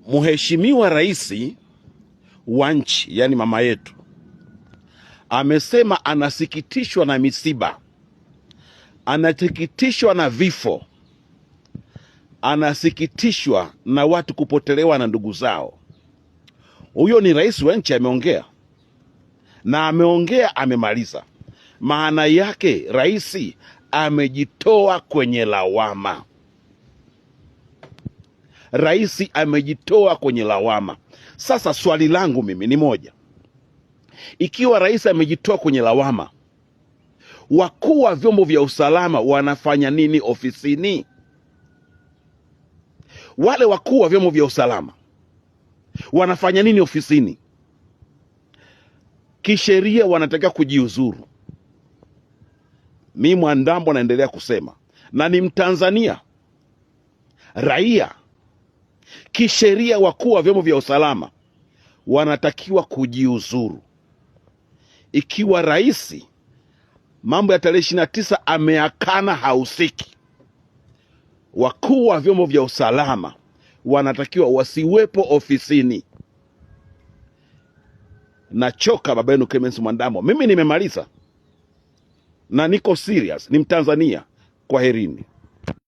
Mheshimiwa Rais wa nchi, yani mama yetu, amesema anasikitishwa na misiba, anasikitishwa na vifo, anasikitishwa na watu kupotelewa na ndugu zao. Huyo ni rais wa nchi ameongea, na ameongea amemaliza. Maana yake rais amejitoa kwenye lawama. Rais amejitoa kwenye lawama. Sasa swali langu mimi ni moja. Ikiwa rais amejitoa kwenye lawama, wakuu wa vyombo vya usalama wanafanya nini ofisini? Wale wakuu wa vyombo vya usalama wanafanya nini ofisini? Kisheria wanatakiwa kujiuzuru. Mimi Mwandambo naendelea kusema, na ni Mtanzania raia. Kisheria wakuu wa vyombo vya usalama wanatakiwa kujiuzuru. Ikiwa rais mambo ya tarehe 29 ameakana hausiki, wakuu wa vyombo vya usalama wanatakiwa wasiwepo ofisini. Nachoka baba yenu Clemence Mwandambo. Mimi nimemaliza na niko serious, ni Mtanzania. Kwaherini.